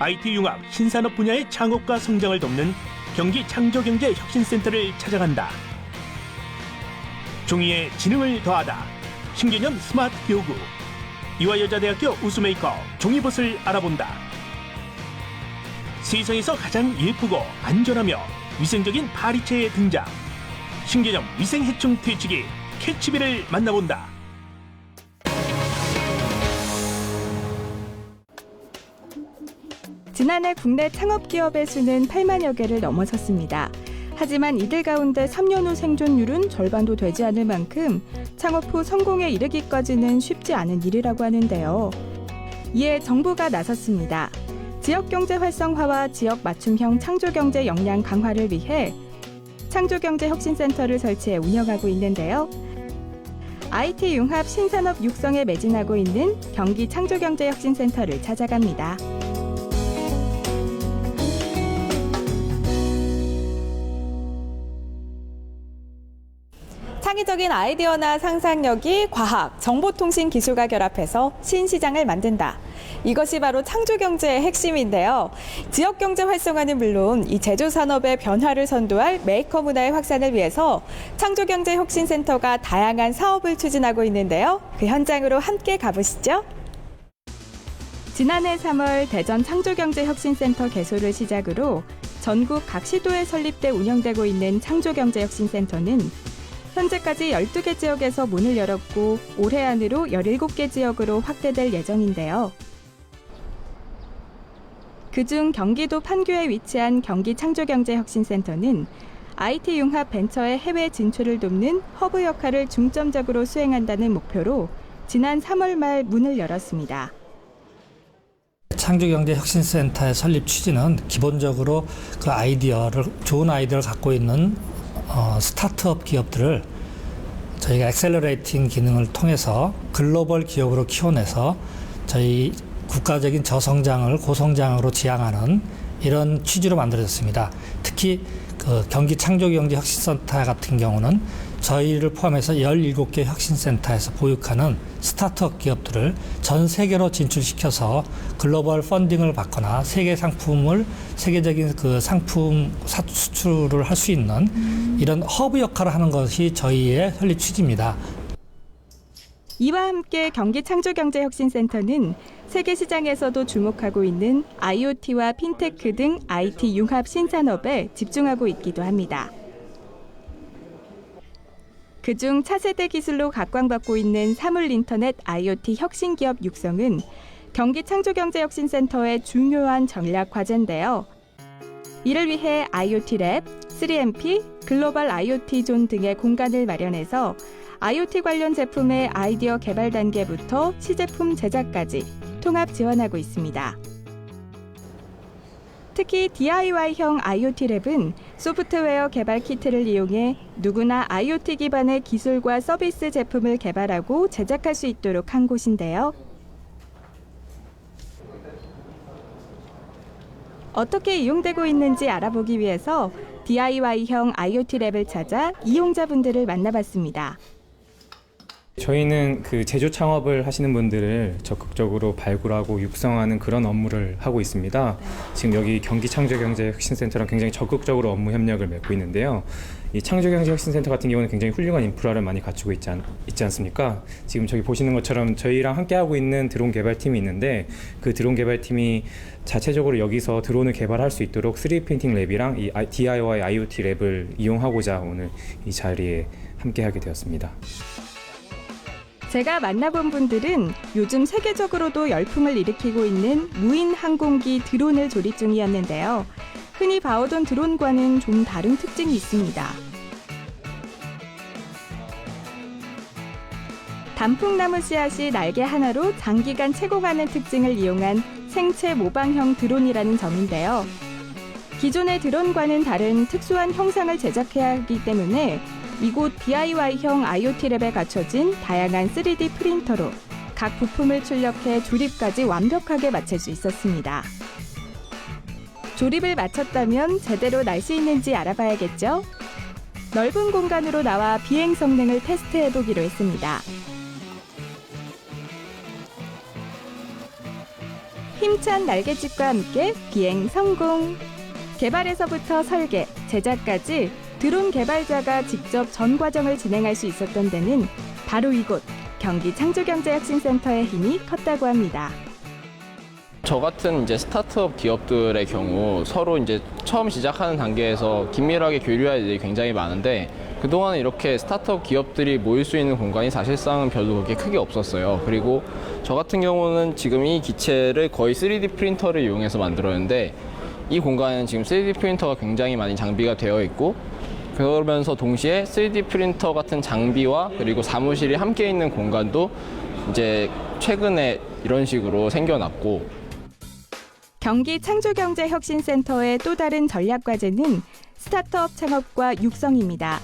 IT 융합 신산업 분야의 창업과 성장을 돕는 경기 창조경제혁신센터를 찾아간다. 종이에 지능을 더하다. 신개념 스마트 교구. 이화여자대학교 우수메이커 종이봇을 알아본다. 세상에서 가장 예쁘고 안전하며 위생적인 파리채의 등장. 신개념 위생해충 퇴치기 캐치비를 만나본다. 지난해 국내 창업기업의 수는 8만여 개를 넘어섰습니다. 하지만 이들 가운데 3년 후 생존율은 절반도 되지 않을 만큼 창업 후 성공에 이르기까지는 쉽지 않은 일이라고 하는데요. 이에 정부가 나섰습니다. 지역경제 활성화와 지역 맞춤형 창조경제 역량 강화를 위해 창조경제혁신센터를 설치해 운영하고 있는데요. IT 융합 신산업 육성에 매진하고 있는 경기 창조경제혁신센터를 찾아갑니다. 창의적인 아이디어나 상상력이 과학, 정보통신 기술과 결합해서 신시장을 만든다. 이것이 바로 창조경제의 핵심인데요. 지역경제 활성화는 물론 이 제조산업의 변화를 선도할 메이커 문화의 확산을 위해서 창조경제혁신센터가 다양한 사업을 추진하고 있는데요. 그 현장으로 함께 가보시죠. 지난해 3월 대전 창조경제혁신센터 개소를 시작으로 전국 각 시도에 설립돼 운영되고 있는 창조경제혁신센터는 현재까지 12개 지역에서 문을 열었고 올해 안으로 17개 지역으로 확대될 예정인데요. 그중 경기도 판교에 위치한 경기창조경제혁신센터는 IT 융합 벤처의 해외 진출을 돕는 허브 역할을 중점적으로 수행한다는 목표로 지난 3월 말 문을 열었습니다. 창조경제혁신센터의 설립 취지는 기본적으로 그 좋은 아이디어를 갖고 있는 스타트업 기업들을 저희가 엑셀러레이팅 기능을 통해서 글로벌 기업으로 키워내서 저희 국가적인 저성장을 고성장으로 지향하는 이런 취지로 만들어졌습니다. 특히 그 경기 창조경제혁신센터 같은 경우는 저희를 포함해서 17개 혁신센터에서 보육하는 스타트업 기업들을 전 세계로 진출시켜서 글로벌 펀딩을 받거나 세계적인 그 상품 수출을 할 수 있는 이런 허브 역할을 하는 것이 저희의 설립 취지입니다. 이와 함께 경기창조경제혁신센터는 세계 시장에서도 주목하고 있는 IoT와 핀테크 등 IT 융합 신산업에 집중하고 있기도 합니다. 그중 차세대 기술로 각광받고 있는 사물인터넷 IoT 혁신기업 육성은 경기창조경제혁신센터의 중요한 전략 과제인데요. 이를 위해 IoT 랩, 3MP, 글로벌 IoT 존 등의 공간을 마련해서 IoT 관련 제품의 아이디어 개발 단계부터 시제품 제작까지 통합 지원하고 있습니다. 특히 DIY형 IoT 랩은 소프트웨어 개발 키트를 이용해 누구나 IoT 기반의 기술과 서비스 제품을 개발하고 제작할 수 있도록 한 곳인데요. 어떻게 이용되고 있는지 알아보기 위해서 DIY형 IoT 랩을 찾아 이용자분들을 만나봤습니다. 저희는 그 제조 창업을 하시는 분들을 적극적으로 발굴하고 육성하는 그런 업무를 하고 있습니다. 지금 여기 경기창조경제혁신센터랑 굉장히 적극적으로 업무 협력을 맺고 있는데요. 이 창조경제혁신센터 같은 경우는 굉장히 훌륭한 인프라를 많이 갖추고 있지 않습니까? 지금 저기 보시는 것처럼 저희랑 함께 하고 있는 드론 개발팀이 있는데 그 드론 개발팀이 자체적으로 여기서 드론을 개발할 수 있도록 3D 프린팅 랩이랑 이 DIY IoT 랩을 이용하고자 오늘 이 자리에 함께하게 되었습니다. 제가 만나본 분들은 요즘 세계적으로도 열풍을 일으키고 있는 무인 항공기 드론을 조립 중이었는데요. 흔히 봐오던 드론과는 좀 다른 특징이 있습니다. 단풍나무 씨앗이 날개 하나로 장기간 채공하는 특징을 이용한 생체 모방형 드론이라는 점인데요. 기존의 드론과는 다른 특수한 형상을 제작해야 하기 때문에 이곳 DIY형 IoT 랩에 갖춰진 다양한 3D 프린터로 각 부품을 출력해 조립까지 완벽하게 마칠 수 있었습니다. 조립을 마쳤다면 제대로 날 수 있는지 알아봐야겠죠? 넓은 공간으로 나와 비행 성능을 테스트해보기로 했습니다. 힘찬 날갯짓과 함께 비행 성공. 개발에서부터 설계, 제작까지 드론 개발자가 직접 전 과정을 진행할 수 있었던 데는 바로 이곳 경기 창조경제혁신센터의 힘이 컸다고 합니다. 저 같은 이제 스타트업 기업들의 경우 서로 이제 처음 시작하는 단계에서 긴밀하게 교류할 일이 굉장히 많은데 그동안 이렇게 스타트업 기업들이 모일 수 있는 공간이 사실상은 별로 그렇게 크게 없었어요. 그리고 저 같은 경우는 지금 이 기체를 거의 3D 프린터를 이용해서 만들었는데 이 공간은 지금 3D 프린터가 굉장히 많이 장비가 되어 있고 그러면서 동시에 3D 프린터 같은 장비와 그리고 사무실이 함께 있는 공간도 이제 최근에 이런 식으로 생겨났고 경기 창조경제혁신센터의 또 다른 전략 과제는 스타트업 창업과 육성입니다.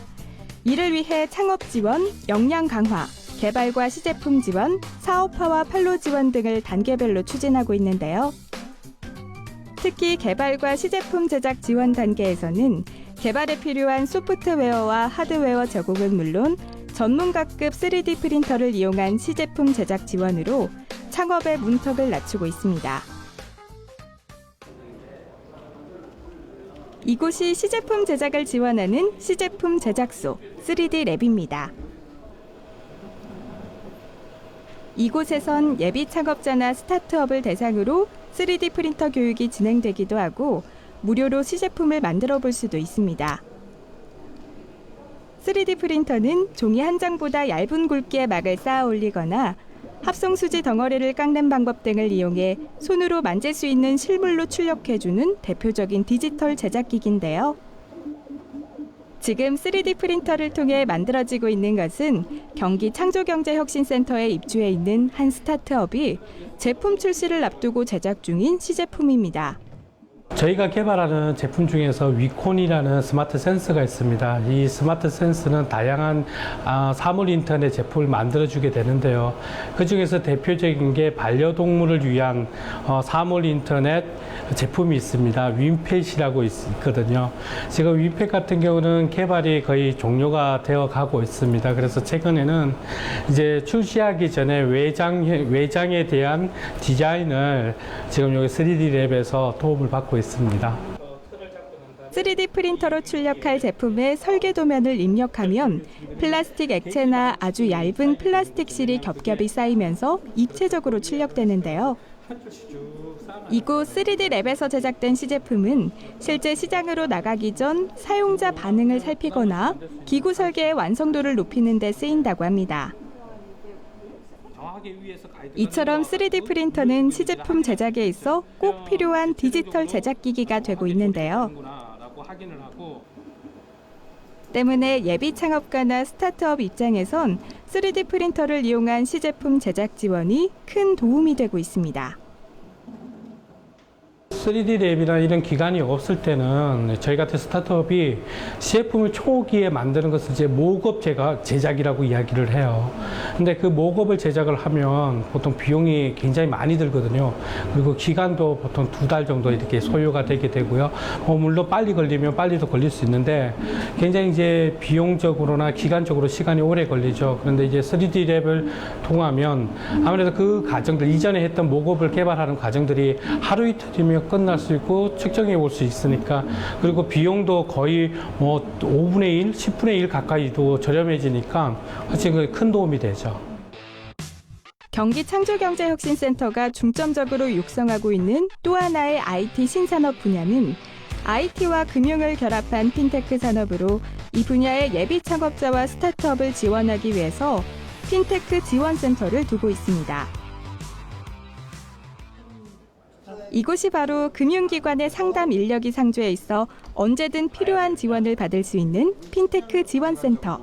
이를 위해 창업 지원, 역량 강화, 개발과 시제품 지원, 사업화와 판로 지원 등을 단계별로 추진하고 있는데요. 특히 개발과 시제품 제작 지원 단계에서는 개발에 필요한 소프트웨어와 하드웨어 제공은 물론 전문가급 3D 프린터를 이용한 시제품 제작 지원으로 창업의 문턱을 낮추고 있습니다. 이곳이 시제품 제작을 지원하는 시제품 제작소 3D 랩입니다. 이곳에선 예비 창업자나 스타트업을 대상으로 3D 프린터 교육이 진행되기도 하고 무료로 시제품을 만들어 볼 수도 있습니다. 3D 프린터는 종이 한 장보다 얇은 굵기의 막을 쌓아 올리거나 합성수지 덩어리를 깎는 방법 등을 이용해 손으로 만질 수 있는 실물로 출력해주는 대표적인 디지털 제작기기인데요. 지금 3D 프린터를 통해 만들어지고 있는 것은 경기 창조경제혁신센터에 입주해 있는 한 스타트업이 제품 출시를 앞두고 제작 중인 시제품입니다. 저희가 개발하는 제품 중에서 위콘이라는 스마트 센서가 있습니다. 이 스마트 센서는 다양한 사물 인터넷 제품을 만들어주게 되는데요. 그 중에서 대표적인 게 반려동물을 위한 사물 인터넷 제품이 있습니다. 윈펫이라고 있거든요. 지금 윈펫 같은 경우는 개발이 거의 종료가 되어 가고 있습니다. 그래서 최근에는 이제 출시하기 전에 외장에 대한 디자인을 지금 여기 3D 랩에서 도움을 받고 있습니다. 3D 프린터로 출력할 제품의 설계 도면을 입력하면 플라스틱 액체나 아주 얇은 플라스틱 실이 겹겹이 쌓이면서 입체적으로 출력되는데요. 이곳 3D 랩에서 제작된 시제품은 실제 시장으로 나가기 전 사용자 반응을 살피거나 기구 설계의 완성도를 높이는 데 쓰인다고 합니다. 이처럼 3D 프린터는 시제품 제작에 있어 꼭 필요한 디지털 제작기기가 되고 있는데요. 때문에 예비 창업가나 스타트업 입장에선 3D 프린터를 이용한 시제품 제작 지원이 큰 도움이 되고 있습니다. 3D 랩이나 이런 기관이 없을 때는 저희 같은 스타트업이 시제품을 초기에 만드는 것을 이제 모급 제작이라고 이야기를 해요. 근데 그 모급을 제작을 하면 보통 비용이 굉장히 많이 들거든요. 그리고 기간도 보통 2달 정도 이렇게 소요가 되게 되고요. 물론 빨리 걸리면 빨리도 걸릴 수 있는데 굉장히 이제 비용적으로나 기간적으로 시간이 오래 걸리죠. 그런데 이제 3D 랩을 통하면 아무래도 그 과정들, 이전에 했던 모급을 개발하는 과정들이 하루 이틀이면 끝날 수 있고 측정해 볼 수 있으니까, 그리고 비용도 거의 5분의 1, 10분의 1 가까이도 저렴해지니까 사실 큰 도움이 되죠. 경기 창조경제혁신센터가 중점적으로 육성하고 있는 또 하나의 IT 신산업 분야는 IT와 금융을 결합한 핀테크 산업으로 이 분야의 예비 창업자와 스타트업을 지원하기 위해서 핀테크 지원센터를 두고 있습니다. 이곳이 바로 금융기관의 상담 인력이 상주해 있어 언제든 필요한 지원을 받을 수 있는 핀테크 지원센터.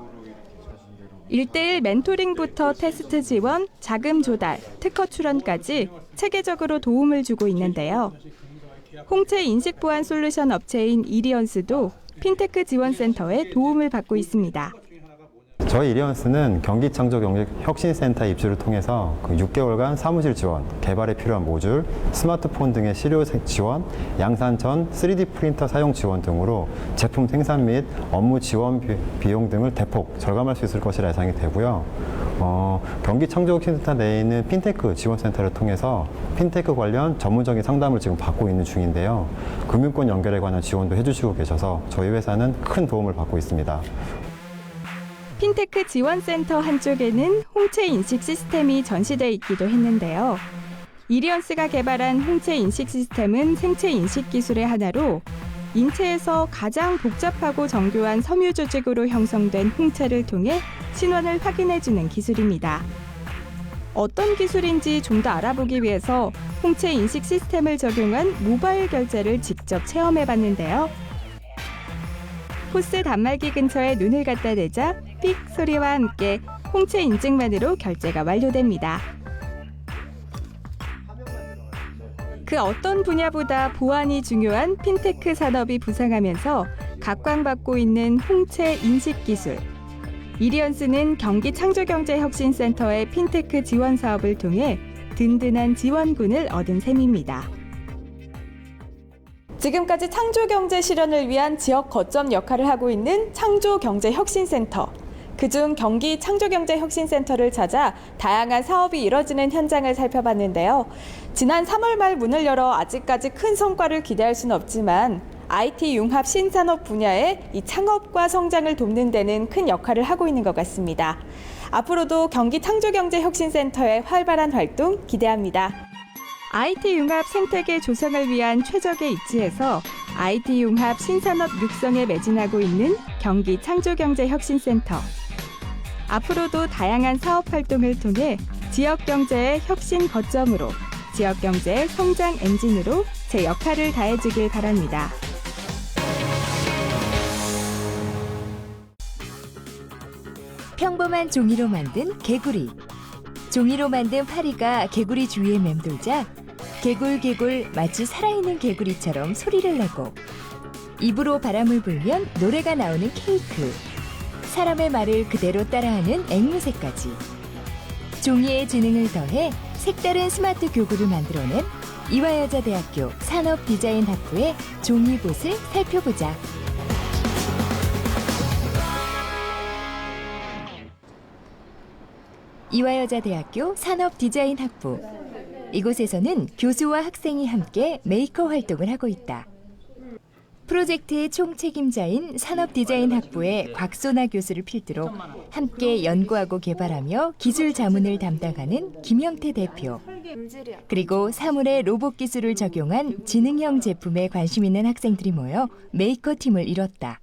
1:1 멘토링부터 테스트 지원, 자금 조달, 특허 출원까지 체계적으로 도움을 주고 있는데요. 홍채 인식 보안 솔루션 업체인 이리언스도 핀테크 지원센터에 도움을 받고 있습니다. 저희 이리언스는 경기창조경제혁신센터 입주를 통해서 6개월간 사무실 지원, 개발에 필요한 모듈, 스마트폰 등의 실효 지원, 양산 전 3D 프린터 사용 지원 등으로 제품 생산 및 업무 지원 비용 등을 대폭 절감할 수 있을 것이라 예상이 되고요. 경기창조혁신센터 내에 있는 핀테크 지원센터를 통해서 핀테크 관련 전문적인 상담을 지금 받고 있는 중인데요. 금융권 연결에 관한 지원도 해주시고 계셔서 저희 회사는 큰 도움을 받고 있습니다. 핀테크 지원센터 한쪽에는 홍채 인식 시스템이 전시돼 있기도 했는데요. 이리언스가 개발한 홍채 인식 시스템은 생체 인식 기술의 하나로 인체에서 가장 복잡하고 정교한 섬유 조직으로 형성된 홍채를 통해 신원을 확인해주는 기술입니다. 어떤 기술인지 좀 더 알아보기 위해서 홍채 인식 시스템을 적용한 모바일 결제를 직접 체험해봤는데요. 포스 단말기 근처에 눈을 갖다 대자 삑 소리와 함께 홍채 인증만으로 결제가 완료됩니다. 그 어떤 분야보다 보안이 중요한 핀테크 산업이 부상하면서 각광받고 있는 홍채 인식 기술. 이리언스는 경기창조경제혁신센터의 핀테크 지원 사업을 통해 든든한 지원군을 얻은 셈입니다. 지금까지 창조경제 실현을 위한 지역 거점 역할을 하고 있는 창조경제혁신센터. 그중 경기창조경제혁신센터를 찾아 다양한 사업이 이뤄지는 현장을 살펴봤는데요. 지난 3월 말 문을 열어 아직까지 큰 성과를 기대할 수는 없지만 IT 융합 신산업 분야의 이 창업과 성장을 돕는 데는 큰 역할을 하고 있는 것 같습니다. 앞으로도 경기창조경제혁신센터의 활발한 활동 기대합니다. IT 융합 생태계 조성을 위한 최적의 입지에서 IT 융합 신산업 육성에 매진하고 있는 경기창조경제혁신센터. 앞으로도 다양한 사업 활동을 통해 지역 경제의 혁신 거점으로, 지역 경제의 성장 엔진으로 제 역할을 다해주길 바랍니다. 평범한 종이로 만든 개구리. 종이로 만든 파리가 개구리 주위에 맴돌자 개굴개굴 마치 살아있는 개구리처럼 소리를 내고 입으로 바람을 불면 노래가 나오는 케이크. 사람의 말을 그대로 따라하는 앵무새까지. 종이에 지능을 더해 색다른 스마트 교구를 만들어낸 이화여자대학교 산업디자인학부의 종이봇을 살펴보자. 이화여자대학교 산업디자인학부. 이곳에서는 교수와 학생이 함께 메이커 활동을 하고 있다. 프로젝트의 총책임자인 산업디자인학부의 곽소나 교수를 필두로 함께 연구하고 개발하며 기술 자문을 담당하는 김영태 대표. 그리고 사물의 로봇 기술을 적용한 지능형 제품에 관심 있는 학생들이 모여 메이커 팀을 이뤘다.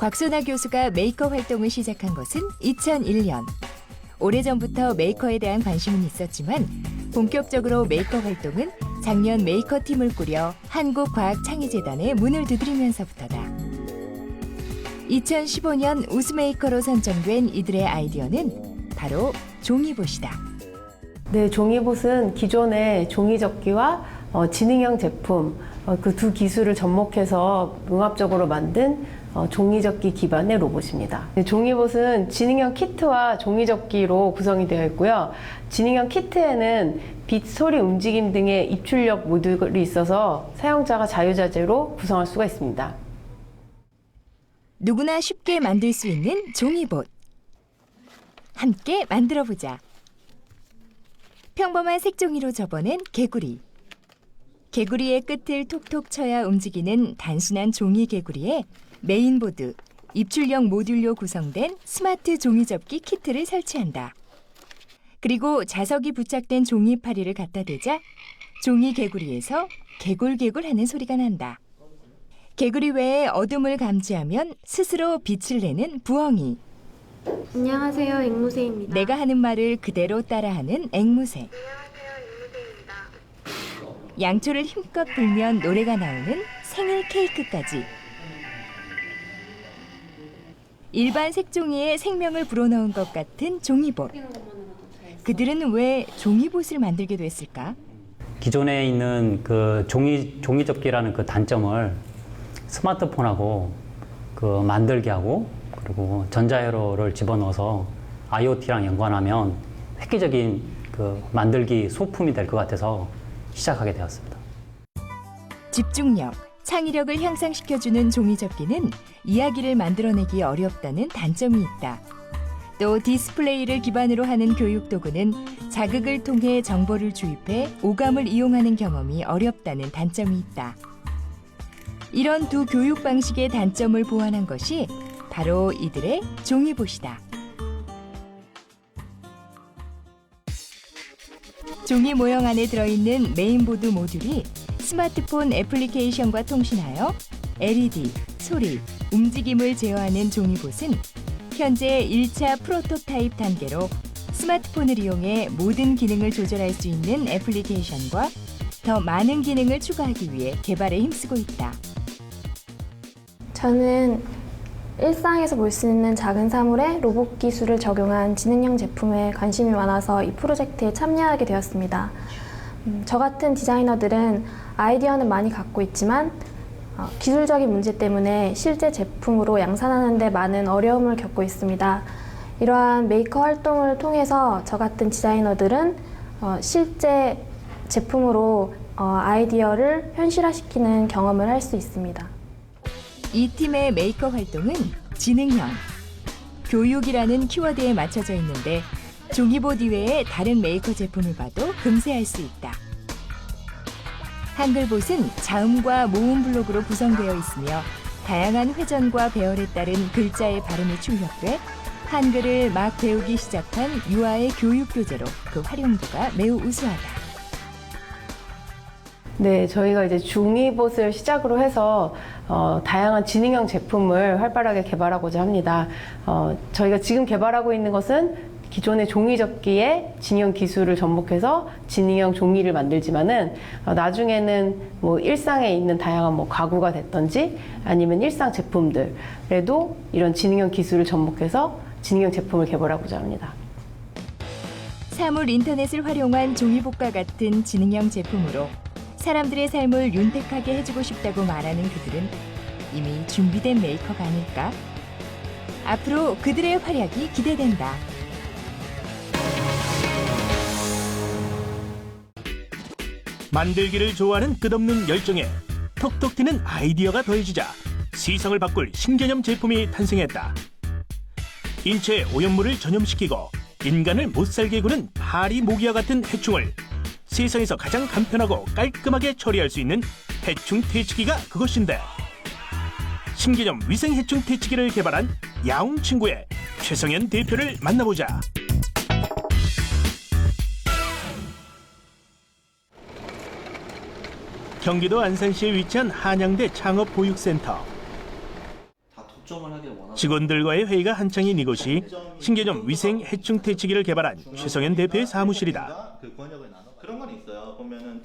곽소나 교수가 메이커 활동을 시작한 것은 2001년. 오래전부터 메이커에 대한 관심은 있었지만 본격적으로 메이커 활동은 작년 메이커 팀을 꾸려 한국과학창의재단에 문을 두드리면서부터다. 2015년 우수메이커로 선정된 이들의 아이디어는 바로 종이봇이다. 네, 종이봇은 기존의 종이접기와 지능형 제품 그 두 기술을 접목해서 융합적으로 만든 종이접기 기반의 로봇입니다. 종이봇은 지능형 키트와 종이접기로 구성이 되어 있고요. 지능형 키트에는 빛, 소리, 움직임 등의 입출력 모듈이 있어서 사용자가 자유자재로 구성할 수가 있습니다. 누구나 쉽게 만들 수 있는 종이봇. 함께 만들어보자. 평범한 색종이로 접어낸 개구리. 개구리의 끝을 톡톡 쳐야 움직이는 단순한 종이 개구리에 메인보드, 입출력 모듈로 구성된 스마트 종이접기 키트를 설치한다. 그리고 자석이 부착된 종이 파리를 갖다 대자 종이 개구리에서 개굴개굴하는 소리가 난다. 개구리 외에 어둠을 감지하면 스스로 빛을 내는 부엉이. 안녕하세요, 앵무새입니다. 내가 하는 말을 그대로 따라하는 앵무새. 양초를 힘껏 불면 노래가 나오는 생일 케이크까지. 일반 색종이에 생명을 불어넣은 것 같은 종이봇. 그들은 왜 종이봇을 만들게 됐을까? 기존에 있는 그 종이접기라는 그 단점을 스마트폰하고 그 만들게 하고 그리고 전자회로를 집어넣어서 IoT랑 연관하면 획기적인 그 만들기 소품이 될 것 같아서 시작하게 되었습니다. 집중력, 창의력을 향상시켜주는 종이접기는 이야기를 만들어내기 어렵다는 단점이 있다. 또 디스플레이를 기반으로 하는 교육 도구는 자극을 통해 정보를 주입해 오감을 이용하는 경험이 어렵다는 단점이 있다. 이런 두 교육 방식의 단점을 보완한 것이 바로 이들의 종이봇이다. 종이 모형 안에 들어있는 메인보드 모듈이 스마트폰 애플리케이션과 통신하여 LED, 소리, 움직임을 제어하는 종이봇은 현재 1차 프로토타입 단계로 스마트폰을 이용해 모든 기능을 조절할 수 있는 애플리케이션과 더 많은 기능을 추가하기 위해 개발에 힘쓰고 있다. 저는 일상에서 볼 수 있는 작은 사물에 로봇 기술을 적용한 지능형 제품에 관심이 많아서 이 프로젝트에 참여하게 되었습니다. 저 같은 디자이너들은 아이디어는 많이 갖고 있지만 기술적인 문제 때문에 실제 제품으로 양산하는 데 많은 어려움을 겪고 있습니다. 이러한 메이커 활동을 통해서 저 같은 디자이너들은 실제 제품으로 아이디어를 현실화시키는 경험을 할 수 있습니다. 이 팀의 메이커 활동은 지능형, 교육이라는 키워드에 맞춰져 있는데 종이봇 이외에 다른 메이커 제품을 봐도 금세 알 수 있다. 한글봇은 자음과 모음 블록으로 구성되어 있으며 다양한 회전과 배열에 따른 글자의 발음이 출력돼 한글을 막 배우기 시작한 유아의 교육 교재로 그 활용도가 매우 우수하다. 네, 저희가 이제 종이봇을 시작으로 해서 다양한 지능형 제품을 활발하게 개발하고자 합니다. 저희가 지금 개발하고 있는 것은 기존의 종이접기에 지능형 기술을 접목해서 지능형 종이를 만들지만은 나중에는 뭐 일상에 있는 다양한 뭐 가구가 됐든지 아니면 일상 제품들에도 이런 지능형 기술을 접목해서 지능형 제품을 개발하고자 합니다. 사물 인터넷을 활용한 종이봇과 같은 지능형 제품으로 사람들의 삶을 윤택하게 해주고 싶다고 말하는 그들은 이미 준비된 메이커가 아닐까? 앞으로 그들의 활약이 기대된다. 만들기를 좋아하는 끝없는 열정에 톡톡 튀는 아이디어가 더해지자 세상을 바꿀 신개념 제품이 탄생했다. 인체의 오염물을 전염시키고 인간을 못살게 구는 파리 모기와 같은 해충을 세상에서 가장 간편하고 깔끔하게 처리할 수 있는 해충 퇴치기가 그것인데, 신개념 위생 해충 퇴치기를 개발한 야옹 친구의 최성현 대표를 만나보자. 경기도 안산시에 위치한 한양대 창업보육센터. 직원들과의 회의가 한창인 이곳이 신개념 위생 해충 퇴치기를 개발한 최성현 대표의 사무실이다.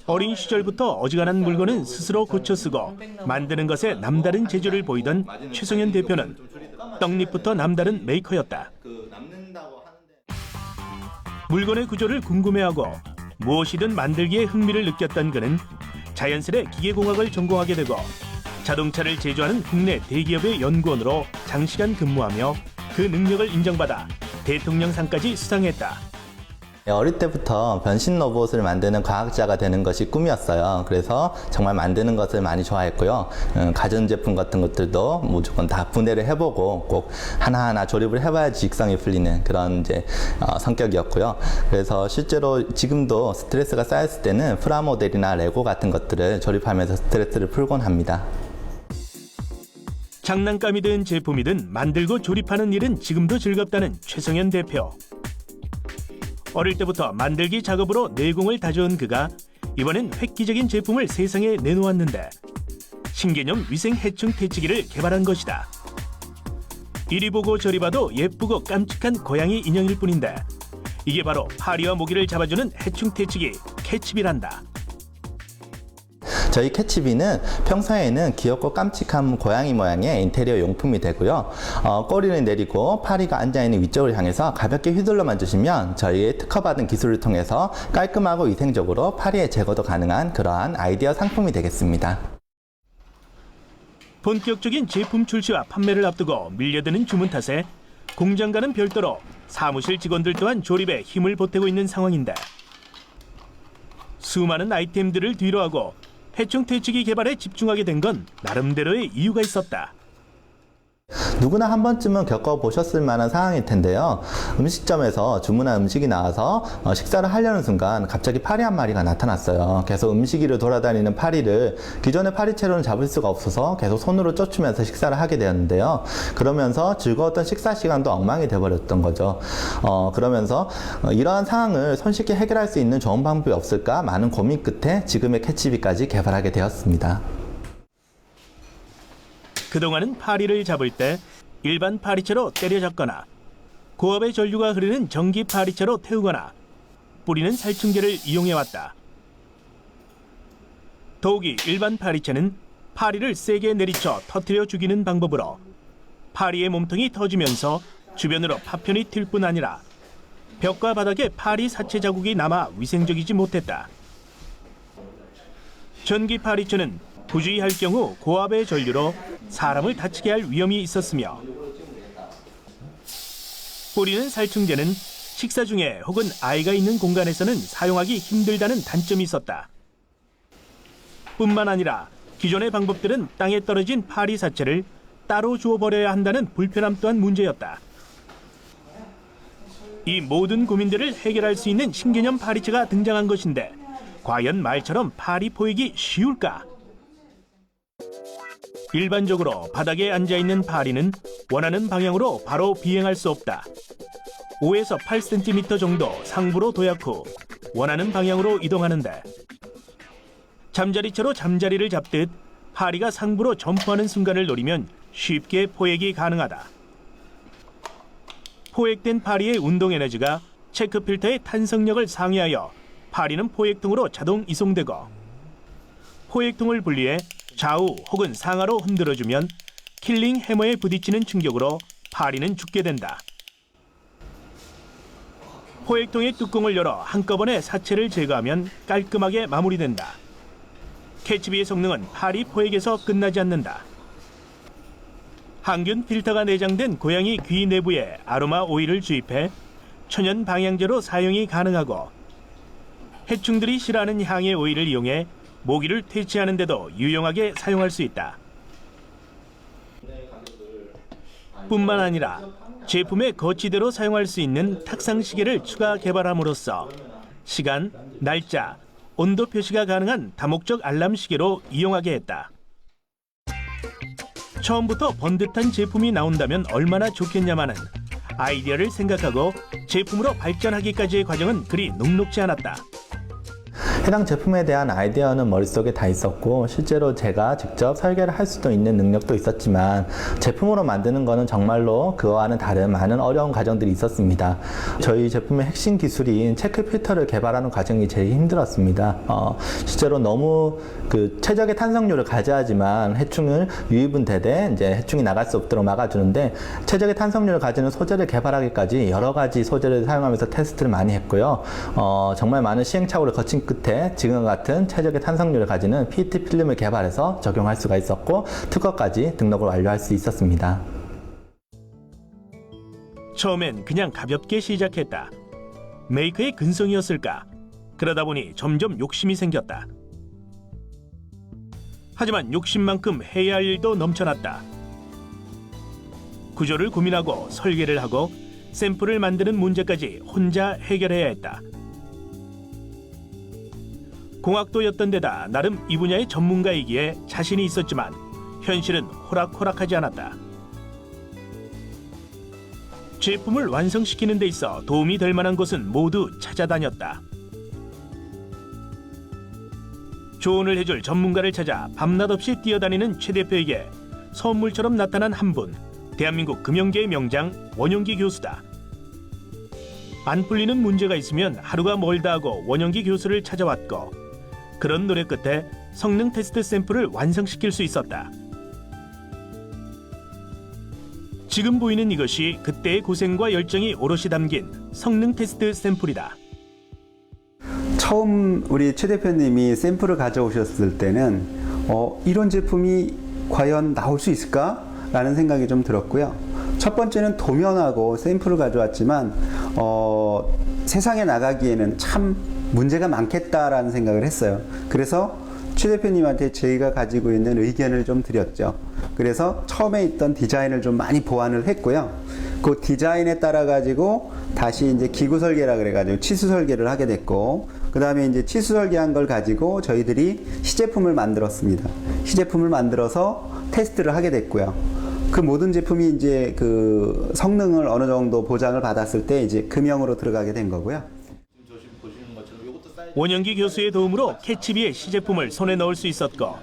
어린 시절부터 어지간한 물건은 스스로 고쳐 쓰고 만드는 것에 남다른 재주를 보이던 최성현 대표는 떡잎부터 남다른 메이커였다. 물건의 구조를 궁금해하고 무엇이든 만들기에 흥미를 느꼈던 그는 자연스레 기계공학을 전공하게 되고 자동차를 제조하는 국내 대기업의 연구원으로 장시간 근무하며 그 능력을 인정받아 대통령상까지 수상했다. 어릴 때부터 변신 로봇을 만드는 과학자가 되는 것이 꿈이었어요. 그래서 정말 만드는 것을 많이 좋아했고요. 가전제품 같은 것들도 무조건 다 분해를 해보고 꼭 하나하나 조립을 해봐야지 직성이 풀리는 그런 성격이었고요. 그래서 실제로 지금도 스트레스가 쌓였을 때는 프라모델이나 레고 같은 것들을 조립하면서 스트레스를 풀곤 합니다. 장난감이든 제품이든 만들고 조립하는 일은 지금도 즐겁다는 최성현 대표. 어릴 때부터 만들기 작업으로 내공을 다져온 그가 이번엔 획기적인 제품을 세상에 내놓았는데 신개념 위생 해충 퇴치기를 개발한 것이다. 이리 보고 저리 봐도 예쁘고 깜찍한 고양이 인형일 뿐인데 이게 바로 파리와 모기를 잡아주는 해충 퇴치기 캐치비란다. 저희 캐치비는 평소에는 귀엽고 깜찍한 고양이 모양의 인테리어 용품이 되고요. 꼬리를 내리고 파리가 앉아있는 위쪽을 향해서 가볍게 휘둘러만 주시면 저희의 특허받은 기술을 통해서 깔끔하고 위생적으로 파리의 제거도 가능한 그러한 아이디어 상품이 되겠습니다. 본격적인 제품 출시와 판매를 앞두고 밀려드는 주문 탓에 공장과는 별도로 사무실 직원들 또한 조립에 힘을 보태고 있는 상황인데 수많은 아이템들을 뒤로하고 해충 퇴치기 개발에 집중하게 된 건 나름대로의 이유가 있었다. 누구나 한 번쯤은 겪어보셨을 만한 상황일 텐데요. 음식점에서 주문한 음식이 나와서 식사를 하려는 순간 갑자기 파리 한 마리가 나타났어요. 계속 음식 위를 돌아다니는 파리를 기존의 파리채로는 잡을 수가 없어서 계속 손으로 쫓으면서 식사를 하게 되었는데요. 그러면서 즐거웠던 식사 시간도 엉망이 돼버렸던 거죠. 그러면서 이러한 상황을 손쉽게 해결할 수 있는 좋은 방법이 없을까 많은 고민 끝에 지금의 캐치비까지 개발하게 되었습니다. 그동안은 파리를 잡을 때 일반 파리채로 때려잡거나 고압의 전류가 흐르는 전기 파리채로 태우거나 뿌리는 살충제를 이용해왔다. 더욱이 일반 파리채는 파리를 세게 내리쳐 터뜨려 죽이는 방법으로 파리의 몸통이 터지면서 주변으로 파편이 튈 뿐 아니라 벽과 바닥에 파리 사체 자국이 남아 위생적이지 못했다. 전기 파리채는 부주의할 경우 고압의 전류로 사람을 다치게 할 위험이 있었으며 뿌리는 살충제는 식사 중에 혹은 아이가 있는 공간에서는 사용하기 힘들다는 단점이 있었다. 뿐만 아니라 기존의 방법들은 땅에 떨어진 파리 사체를 따로 주워버려야 한다는 불편함 또한 문제였다. 이 모든 고민들을 해결할 수 있는 신개념 파리채가 등장한 것인데 과연 말처럼 파리 포획이 쉬울까? 일반적으로 바닥에 앉아있는 파리는 원하는 방향으로 바로 비행할 수 없다. 5에서 8cm 정도 상부로 도약 후 원하는 방향으로 이동하는데 잠자리채로 잠자리를 잡듯 파리가 상부로 점프하는 순간을 노리면 쉽게 포획이 가능하다. 포획된 파리의 운동 에너지가 체크 필터의 탄성력을 상회하여 파리는 포획통으로 자동 이송되고 포획통을 분리해 좌우 혹은 상하로 흔들어주면 킬링 해머에 부딪히는 충격으로 파리는 죽게 된다. 포획통의 뚜껑을 열어 한꺼번에 사체를 제거하면 깔끔하게 마무리된다. 캐치비의 성능은 파리 포획에서 끝나지 않는다. 항균 필터가 내장된 고양이 귀 내부에 아로마 오일을 주입해 천연 방향제로 사용이 가능하고 해충들이 싫어하는 향의 오일을 이용해 모기를 퇴치하는 데도 유용하게 사용할 수 있다. 뿐만 아니라 제품의 거치대로 사용할 수 있는 탁상 시계를 추가 개발함으로써 시간, 날짜, 온도 표시가 가능한 다목적 알람 시계로 이용하게 했다. 처음부터 번듯한 제품이 나온다면 얼마나 좋겠냐마는 아이디어를 생각하고 제품으로 발전하기까지의 과정은 그리 녹록지 않았다. 해당 제품에 대한 아이디어는 머릿속에 다 있었고 실제로 제가 직접 설계를 할 수도 있는 능력도 있었지만 제품으로 만드는 거는 정말로 그와는 다른 많은 어려운 과정들이 있었습니다. 저희 제품의 핵심 기술인 체크 필터를 개발하는 과정이 제일 힘들었습니다. 실제로 너무 최적의 탄성률을 가져야지만 해충을 유입은 되되 이제 해충이 나갈 수 없도록 막아주는데 최적의 탄성률을 가지는 소재를 개발하기까지 여러 가지 소재를 사용하면서 테스트를 많이 했고요. 정말 많은 시행착오를 거친 끝에 지금과 같은 최적의 탄성률을 가지는 PET 필름을 개발해서 적용할 수가 있었고 특허까지 등록을 완료할 수 있었습니다. 처음엔 그냥 가볍게 시작했다. 메이커의 근성이었을까? 그러다 보니 점점 욕심이 생겼다. 하지만 욕심만큼 해야 할 일도 넘쳐났다. 구조를 고민하고 설계를 하고 샘플을 만드는 문제까지 혼자 해결해야 했다. 공학도였던 데다 나름 이 분야의 전문가이기에 자신이 있었지만 현실은 호락호락하지 않았다. 제품을 완성시키는 데 있어 도움이 될 만한 곳은 모두 찾아다녔다. 조언을 해줄 전문가를 찾아 밤낮 없이 뛰어다니는 최 대표에게 선물처럼 나타난 한 분, 대한민국 금융계의 명장 원영기 교수다. 안 풀리는 문제가 있으면 하루가 멀다 하고 원영기 교수를 찾아왔고 그런 노력 끝에 성능 테스트 샘플을 완성시킬 수 있었다. 지금 보이는 이것이 그때의 고생과 열정이 오롯이 담긴 성능 테스트 샘플이다. 처음 우리 최 대표님이 샘플을 가져오셨을 때는 이런 제품이 과연 나올 수 있을까? 라는 생각이 좀 들었고요. 첫 번째는 도면하고 샘플을 가져왔지만 세상에 나가기에는 참 문제가 많겠다라는 생각을 했어요. 그래서 최 대표님한테 저희가 가지고 있는 의견을 좀 드렸죠. 그래서 처음에 있던 디자인을 좀 많이 보완을 했고요. 그 디자인에 따라 가지고 다시 이제 기구 설계라 그래가지고 치수 설계를 하게 됐고, 그 다음에 이제 치수 설계한 걸 가지고 저희들이 시제품을 만들었습니다. 시제품을 만들어서 테스트를 하게 됐고요. 그 모든 제품이 이제 그 성능을 어느 정도 보장을 받았을 때 이제 금형으로 들어가게 된 거고요. 원영기 교수의 도움으로 캐치비의 시제품을 손에 넣을 수 있었고,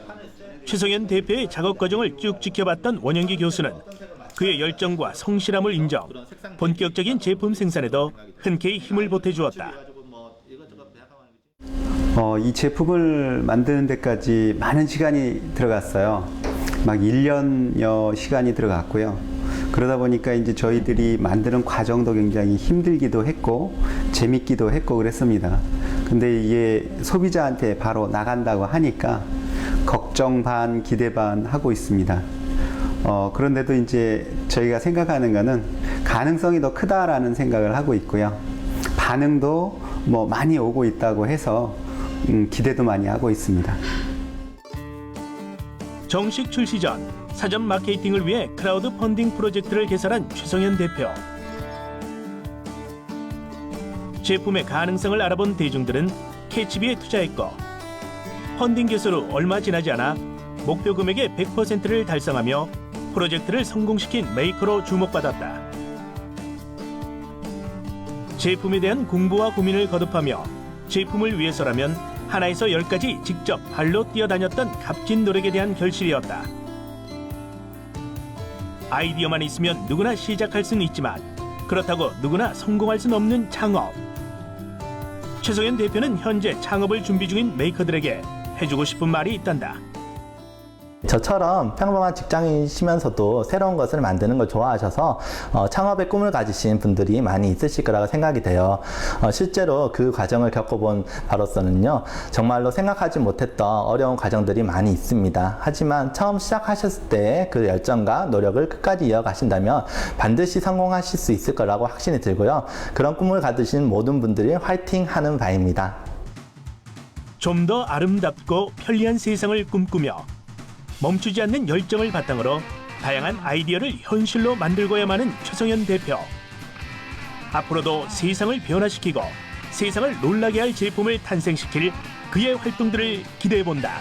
최성현 대표의 작업 과정을 쭉 지켜봤던 원영기 교수는 그의 열정과 성실함을 인정, 본격적인 제품 생산에도 흔쾌히 힘을 보태주었다. 이 제품을 만드는 데까지 많은 시간이 들어갔어요. 막 1년여 시간이 들어갔고요. 그러다 보니까 이제 저희들이 만드는 과정도 굉장히 힘들기도 했고 재밌기도 했고 그랬습니다. 근데 이게 소비자한테 바로 나간다고 하니까 걱정 반 기대 반 하고 있습니다. 그런데도 이제 저희가 생각하는 거는 가능성이 더 크다라는 생각을 하고 있고요. 반응도 뭐 많이 오고 있다고 해서 기대도 많이 하고 있습니다. 정식 출시 전 사전 마케팅을 위해 크라우드 펀딩 프로젝트를 개설한 최성현 대표. 제품의 가능성을 알아본 대중들은 캐치비에 투자했고, 펀딩 개설 후 얼마 지나지 않아 목표 금액의 100%를 달성하며 프로젝트를 성공시킨 메이커로 주목받았다. 제품에 대한 공부와 고민을 거듭하며 제품을 위해서라면 하나에서 10까지 직접 발로 뛰어다녔던 값진 노력에 대한 결실이었다. 아이디어만 있으면 누구나 시작할 수는 있지만 그렇다고 누구나 성공할 수는 없는 창업. 최성현 대표는 현재 창업을 준비 중인 메이커들에게 해주고 싶은 말이 있단다. 저처럼 평범한 직장인이시면서도 새로운 것을 만드는 걸 좋아하셔서 창업의 꿈을 가지신 분들이 많이 있으실 거라고 생각이 돼요. 실제로 그 과정을 겪어본 바로서는요, 정말로 생각하지 못했던 어려운 과정들이 많이 있습니다. 하지만 처음 시작하셨을 때 그 열정과 노력을 끝까지 이어가신다면 반드시 성공하실 수 있을 거라고 확신이 들고요. 그런 꿈을 가지신 모든 분들이 화이팅 하는 바입니다. 좀 더 아름답고 편리한 세상을 꿈꾸며 멈추지 않는 열정을 바탕으로 다양한 아이디어를 현실로 만들고야만 하는 최성현 대표. 앞으로도 세상을 변화시키고 세상을 놀라게 할 제품을 탄생시킬 그의 활동들을 기대해본다.